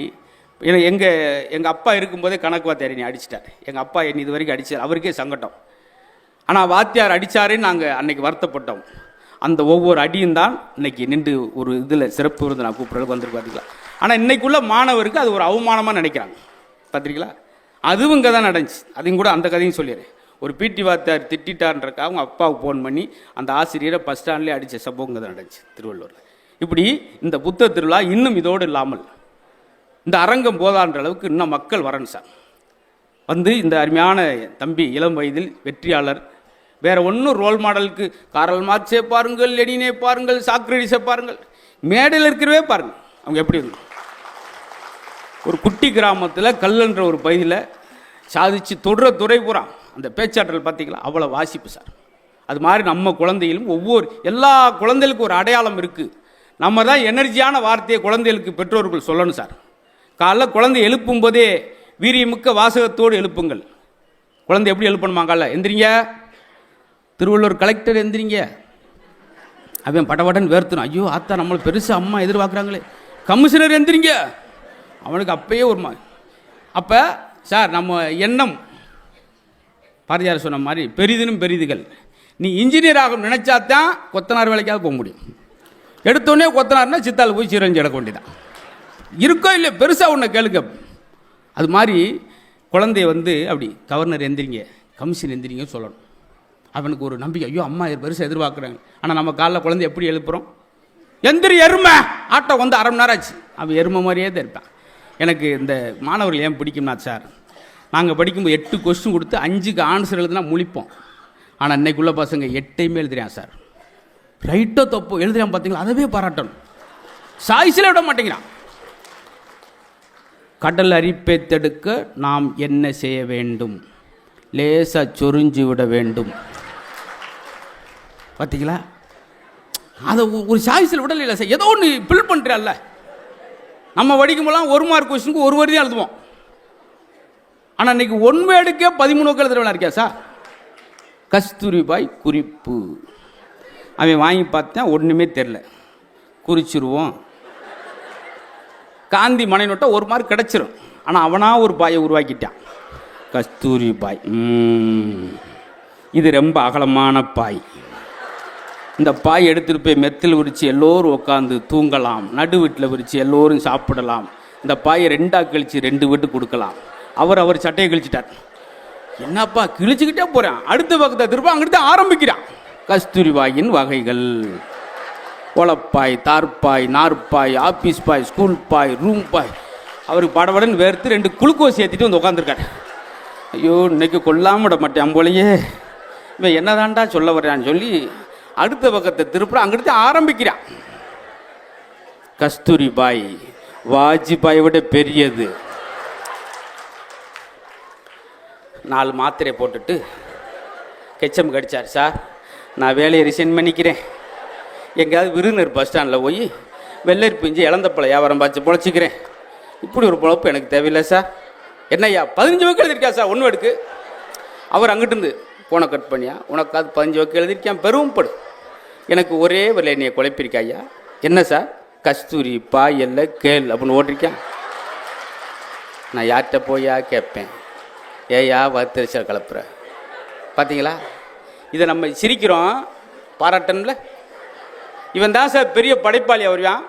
எங்கள் அப்பா இருக்கும்போதே கணக்கு வாத்தியார் என்னை அடிச்சிட்டார். எங்கள் அப்பா என்னை இது வரைக்கும் அடித்தார், அவருக்கே சங்கடம். ஆனால் வாத்தியார் அடித்தாருன்னு நாங்கள் அன்றைக்கி வருத்தப்பட்டோம். அந்த ஒவ்வொரு அடியும் தான் இன்றைக்கி நின்று ஒரு இதில் சிறப்பு விருந்து நான் கூப்பிட்றதுக்கு வந்திருக்கு பார்த்தீங்களா. ஆனால் இன்றைக்குள்ள மாணவருக்கு அது ஒரு அவமானமாக நினைக்கிறாங்க பார்த்துருக்கீங்களா. அதுவும் இங்கே தான் நடந்துச்சு. அதையும் கூட அந்த கதையும் சொல்லிடுறேன். ஒரு பிடி வாத்தியார் திட்டான்றக்கா அவங்க அப்பாவுக்கு ஃபோன் பண்ணி அந்த ஆசிரியரை பஸ் ஸ்டாண்ட்லேயே அடித்த சம்பவம் இங்கே தான் நடந்துச்சு திருவள்ளூரில். இப்படி இந்த புத்தக திருவிழா இன்னும் இதோடு இல்லாமல் இந்த அரங்கம் போதான்ற அளவுக்கு இன்னும் மக்கள் வரணும் சார். வந்து இந்த அருமையான தம்பி இளம் வயதில் வெற்றியாளர், வேறு ஒன்றும் ரோல் மாடலுக்கு காரல் மார்க்ஸே பாருங்கள், லெனினே பாருங்கள், சாக்ரடிஸை பாருங்கள், மேடையில் இருக்கிறவே பாருங்கள் அவங்க எப்படி இருந்து. ஒரு குட்டி கிராமத்தில் கல்லன்ற ஒரு பகுதியில் சாதித்து தொடுற துறை பூரா அந்த பேச்சாற்றல் பார்த்தீங்களா, அவ்வளோ வாசிப்பு சார். அது மாதிரி நம்ம குழந்தைகளும் எல்லா குழந்தைகளுக்கும் ஒரு அடையாளம் இருக்குது. நம்ம தான் எனர்ஜியான வார்த்தையை குழந்தைகளுக்கு பெற்றோர்கள் சொல்லணும் சார். காலைல குழந்தை எழுப்பும் போதே வீரியமிக்க வாசகத்தோடு எழுப்புங்கள். குழந்தை எப்படி எழுப்பணுமா? காலைல எந்திரிங்க, திருவள்ளூர் கலெக்டர் எந்திரிங்க, அவன் படபடன் வேர்த்தணும். ஐயோ ஆத்தா நம்மளை பெருசாக அம்மா எதிர்பார்க்குறாங்களே. கமிஷனர் எந்திரிங்க, அவனுக்கு அப்பயே ஒரு அப்போ சார் நம்ம எண்ணம் பாரதியார் சொன்ன மாதிரி பெரிதினும் பெரிதுகள். நீ இன்ஜினியர் ஆகும் நினைச்சாதான் கொத்தனார் வேலைக்காவது போக முடியும். எடுத்தோடனே கொத்தனார்னா சித்தால் போய் சீரஞ்சி எடுக்க வேண்டியதான். இருக்கோ இல்லை பெருசாக உன்னை கேளுங்க. அது மாதிரி குழந்தைய அப்படி கவர்னர் எந்திரிங்க, கமிஷன் எந்திரிங்க சொல்லணும். அவனுக்கு ஒரு நம்பிக்கை, ஐயோ அம்மா பெருசாக எதிர்பார்க்குறாங்க. ஆனால் நம்ம காலைல குழந்தை எப்படி எழுப்புகிறோம்? எந்திரி எருமை, ஆட்டோ 1/2 மணி நேரம் ஆச்சு, அவன் எருமை மாதிரியே தான் இருப்பான். எனக்கு இந்த மாணவர்கள் ஏன் பிடிக்கும்னா சார், நாங்கள் படிக்கும்போது 8 கொஸ்டின் கொடுத்து 5க்கு ஆன்சர் எழுதுனா முழிப்போம். ஆனால் இன்னைக்குள்ள பசங்க 8யுமே எழுதுறான் சார். ரைட்டோ தப்போ எழுதுறான் பார்த்தீங்களா, அதவே பாராட்டணும். சாய்ஸில் விட மாட்டேங்கிறான். கடல் அரிப்பை தடுக்க நாம் என்ன செய்ய வேண்டும்? லேசாக சொரிஞ்சு விட வேண்டும். பார்த்தீங்களா, அதை ஒரு சாய்ஸில் விடல. இல்லை சார், ஏதோ ஒன்று ஃபில் பண்ணுறல்ல. நம்ம படிக்கும்போதெல்லாம் 1 மார்க் கொஸ்டினுக்கு 1 வரி தான் எழுதுவோம். ஆனால் இன்னைக்கு 1 வேர்டுக்கே 13 எழுதுறவனா இருக்கியா சார்? கஸ்தூரிபாய் குறிப்பு அவன் வாங்கி பார்த்தேன், ஒன்றுமே தெரில, குறிச்சிருவோம். காந்தி மனை நோட்டை 1 மார்க் கிடச்சிரும். ஆனால் அவனாக ஒரு பாயை உருவாக்கிட்டான், கஸ்தூரி பாய். இது ரொம்ப அகலமான பாய். இந்த பாய் எடுத்துகிட்டு போய் மெத்தில் விரித்து எல்லோரும் உட்காந்து தூங்கலாம், நடு வீட்டில் விரித்து எல்லோரும் சாப்பிடலாம், இந்த பாயை 2ஆ கிழிச்சு 2 வீட்டுக்கு கொடுக்கலாம். அவர் சட்டையை கிழிச்சிட்டார். என்னப்பா கிழிச்சுக்கிட்டே போகிறேன், அடுத்த பக்கத்தை திரும்ப அங்கிட்டு ஆரம்பிக்கிறான். கஸ்தூரி பாயின் வகைகள்: ஒலப்பாய், தார்பாய், நார்பாய், office boy, school boy, room boy. அவருக்கு படபடன்னு வேர்த்து 2 குளுக்கோஸ் ஏற்றிட்டு வந்து உட்காந்துருக்காரு. ஐயோ, இன்னைக்கு கொல்லாம விட மாட்டேன் போலையே, இவன் என்னதான்டா சொல்ல வர்றான்னு சொல்லி அடுத்த பக்கத்தை திருப்புற அங்கிட்டு ஆரம்பிக்கிறான். கஸ்தூரி பாய் வாஜ்பாயை விட பெரியது. 4 மாத்திரை போட்டுட்டு கெச்சம் கடிச்சார். சார், நான் வேலையை ரிசைன் பண்ணிக்கிறேன், எங்கேயாவது விருதுநர் பஸ் ஸ்டாண்டில் போய் வெள்ளரி பிஞ்சு இழந்தப்பழ வியாபாரம் பார்த்து பொழைச்சிக்கிறேன், இப்படி ஒரு பொழப்பு எனக்கு தேவையில்லை சார். என்னய்யா 15 வக்கு எழுதியிருக்கா சார், ஒன்று எடுக்கு. அவர் அங்கிட்டு இருந்து போனை கட் பண்ணியா, உனக்கு அது 15 வக்கு எழுதியிருக்கான், பெரும்படு, எனக்கு ஒரே வேலை என்னையை குழப்பிருக்கா ஐயா. என்ன சார், கஸ்தூரி பாய் இல்லை கேள் அப்படின்னு ஓட்டிருக்கேன். நான் யார்கிட்ட போயா கேட்பேன், ஏயா வத்திரிச்சல் கலப்புற. பார்த்தீங்களா, இதை நம்ம சிரிக்கிறோம், பாராட்டன்ல. இவன் தான் சார் பெரிய படைப்பாளி. அவர்தான்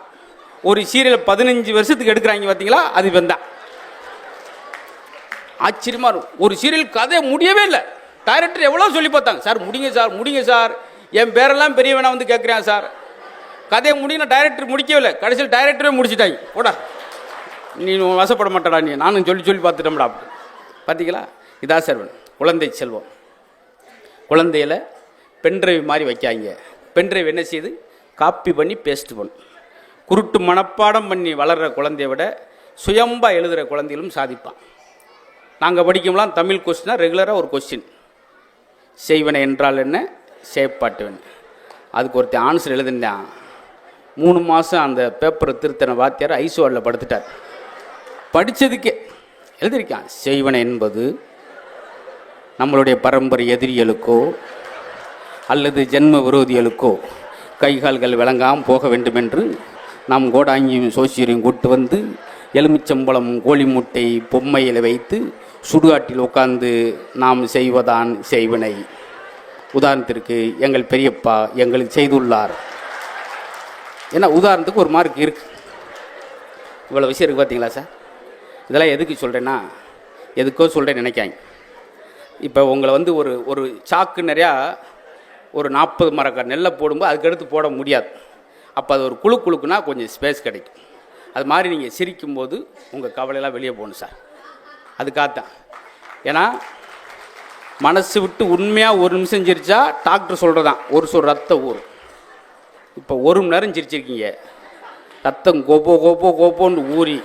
ஒரு சீரியல் 15 வருஷத்துக்கு எடுக்கிறாங்க பார்த்தீங்களா, அது இவன் தான். ஆச்சரியமா இருக்கும். ஒரு சீரியல் கதை முடியவே இல்லை, டைரக்டர் எவ்வளோ சொல்லி பார்த்தாங்க, சார் முடிங்க சார், முடிங்க சார், என் பேரெல்லாம் பெரியவனா வந்து கேட்குறேன் சார், கதையை முடியும். டைரக்டர் முடிக்கவே இல்லை, கடைசியில் டைரக்டரே முடிச்சிட்டாங்க. போடா நீ வசப்பட மாட்டடா, நீ நானும் சொல்லி பார்த்துட்டோம்டா அப்படி. பார்த்தீங்களா, இதா சார் குழந்தை செல்வம். குழந்தையில பென்ட்ரைவ் மாதிரி வைக்காங்க. பென்ட்ரைவ் என்ன செய்யுது, காப்பி பண்ணி பேஸ்ட் பண்ணும். குருட்டு மனப்பாடம் பண்ணி வளர்கிற குழந்தைய விட சுயம்பா எழுதுகிற குழந்தைகளும் சாதிப்பான். நாங்கள் படிக்கும்போலாம் தமிழ் கொஸ்டினாக ரெகுலராக ஒரு கொஸ்டின், செய்வனை என்றால் என்ன, சேப்பாட்டுவன். அதுக்கு ஒருத்தர் ஆன்சர் எழுதுனான். 3 மாதம் அந்த பேப்பரை திருத்தன வாத்தியார் ஐசுவாடில் படுத்துட்டார். படித்ததுக்கே எழுதியிருக்கான், செய்வனை என்பது நம்மளுடைய பரம்பரை எதிரிகளுக்கோ அல்லது ஜென்ம விரோதிகளுக்கோ கைகால்கள் விளங்காமல் போக வேண்டும் என்று நாம் கோடாங்கியும் சோசியரையும் கூட்டு வந்து எலுமிச்சம்பழம் கோழி முட்டை பொம்மையில் வைத்து சுடுகாட்டில் உட்கார்ந்து நாம் செய்வதான் செய்வினை. உதாரணத்திற்கு எங்கள் பெரியப்பா எங்களுக்கு செய்துள்ளார். ஏன்னா உதாரணத்துக்கு ஒரு மார்க் இருக்குது. இவ்வளோ விஷயம் இருக்குது பார்த்தீங்களா சார். இதெல்லாம் எதுக்கு சொல்கிறேன்னா, எதுக்கோ சொல்கிறேன் நினைக்காங்க. இப்போ உங்களை வந்து ஒரு சாக்கு நிறையா ஒரு 40 மரக்கார் நெல்லை போடும்போது அதுக்கடுத்து போட முடியாது. அப்போ அது ஒரு குழுக்குனா கொஞ்சம் ஸ்பேஸ் கிடைக்கும். அது மாதிரி நீங்கள் சிரிக்கும்போது உங்கள் கவலையெல்லாம் வெளியே போகணும் சார். அதுக்காகத்தான். ஏன்னா மனசு விட்டு உண்மையாக 1 நிமிஷம் சிரிச்சா டாக்டர் சொல்கிறதான் ஒரு சொல் ரத்தம் ஊறும். இப்போ 1 மணி நேரம் சிரிச்சிருக்கீங்க, ரத்தம் கோப்போன்னு ஊறி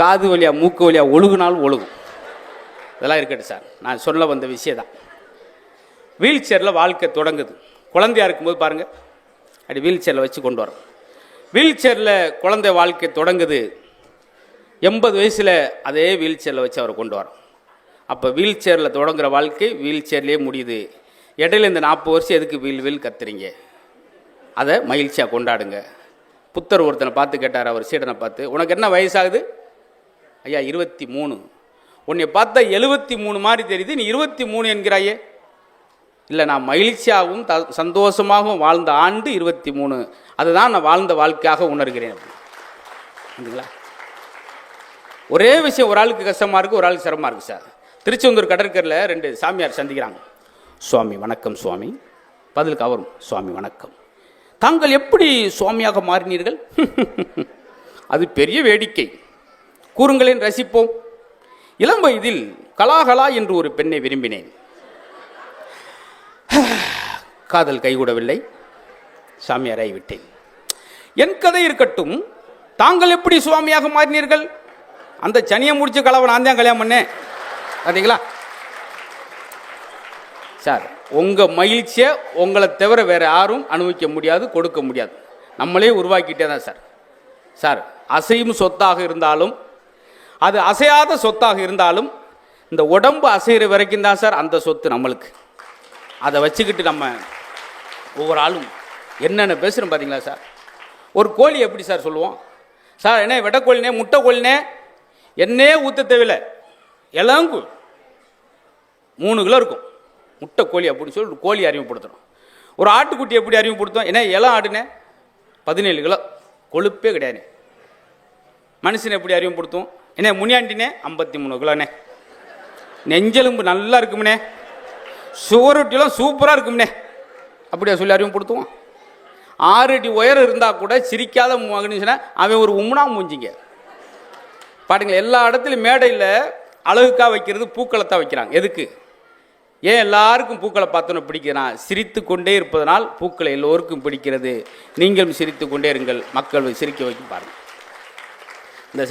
காது வழியாக மூக்கு வழியாக ஒழுகுனாலும் ஒழுகும். இதெல்லாம் இருக்கட்டும் சார், நான் சொல்ல வந்த விஷயம் தான். வீல் சேரில் வாழ்க்கை தொடங்குது. குழந்தையாக இருக்கும்போது பாருங்கள், அப்படி வீல் சேரில் வச்சு கொண்டு வரோம். வீல் சேரில் குழந்தை வாழ்க்கை தொடங்குது. 80 வயசில் அதே வீல் சேரில் வச்சு அவரை கொண்டு வரோம். அப்போ வீல் சேரில் தொடங்குகிற வாழ்க்கை வீல் சேர்லேயே முடியுது. இடையில இந்த 40 வருஷம் எதுக்கு வீல் கத்துறீங்க, அதை மகிழ்ச்சியாக கொண்டாடுங்க. புத்தர் ஒருத்தனை பார்த்து கேட்டார், அவர் சீடனை பார்த்து, உனக்கு என்ன வயசாகுது? ஐயா 23. உன்னை பார்த்தா 73 மாதிரி தெரியுது, நீ 23 என்கிறாயே. இல்லை, நான் மகிழ்ச்சியாகவும் சந்தோஷமாகவும் வாழ்ந்த ஆண்டு 23, அதுதான் நான் வாழ்ந்த வாழ்க்கையாக உணர்கிறேன். அப்படிங்களா? ஒரே விஷயம், ஒரு ஆளுக்கு கஷ்டமாக இருக்குது, ஒரு ஆளுக்கு சிரமமாக இருக்குது சார். திருச்செந்தூர் கடற்கரையில் 2 சாமியார் சந்திக்கிறாங்க. சுவாமி வணக்கம் சுவாமி. பதிலுக்கு அவரும் சுவாமி வணக்கம். தாங்கள் எப்படி சுவாமியாக மாறினீர்கள்? அது பெரிய வேடிக்கை, கூறுங்களேன் ரசிப்போம். இளம் வயதில் கலாகலா என்று ஒரு பெண்ணை விரும்பினேன். காதல் கைகூடவில்லை, சாமியாராய் விட்டேன். என் கதை இருக்கட்டும், தாங்கள் எப்படி சுவாமியாக மாறினீர்கள்? அந்த சனியை முடிச்ச கலவை நான் தான் கல்யாணம் பண்ணேன். பார்த்தீங்களா சார், உங்கள் மகிழ்ச்சியை உங்களை தவிர வேறு யாரும் அனுபவிக்க முடியாது, கொடுக்க முடியாது. நம்மளே உருவாக்கிட்டே தான் சார். சார், அசையும் சொத்தாக இருந்தாலும் அது அசையாத சொத்தாக இருந்தாலும் இந்த உடம்பு அசைகிற வரைக்கும் தான் சார் அந்த சொத்து நம்மளுக்கு. அதை வச்சுக்கிட்டு நம்ம ஒவ்வொரு ஆளும் என்னென்ன பேசுகிறோம் பார்த்தீங்களா சார். ஒரு கோழி எப்படி சார் சொல்லுவோம், சார் என்ன வெட்டைக்கோழினே முட்டை கோழினே என்னே ஊற்ற தேவையில்லை, இளங்கு 3 கிலோ இருக்கும் முட்டை கோழி அப்படின்னு சொல்லி கோழி அறிமுகப்படுத்தணும். ஒரு ஆட்டுக்குட்டி எப்படி அறிமுகப்படுத்தும், ஏன்னா இளம் ஆடுனே 17 கிலோ, கொழுப்பே கிடையாது. மனுஷனை எப்படி அறிமுகப்படுத்துவோம்? என்ன முனியாண்டினே 53 கிலோண்ணே, நெஞ்செலும்பு நல்லா இருக்கும்னே, சுவரொட்டிலாம் சூப்பராக இருக்கும்னே, அப்படியா சொல்லி அறிமுகப்படுத்துவோம்? 6 அடி உயரம் இருந்தால் கூட சிரிக்காத மனுஷனை அவன் ஒரு உம்னா மூஞ்சிங்க. பாருங்களேன், எல்லா இடத்துலையும் மேடையில் அழகுக்காக வைக்கிறது பூக்களத்தான் வைக்கிறாங்க. எதுக்கு? ஏன் எல்லாருக்கும் பூக்களை பார்த்தோன்னு பிடிக்கிறா? சிரித்து கொண்டே இருப்பதனால் பூக்களை எல்லோருக்கும் பிடிக்கிறது. நீங்களும் சிரித்து கொண்டே இருங்கள், மக்கள் சிரிக்க வைக்கும் பாருங்கள். இந்த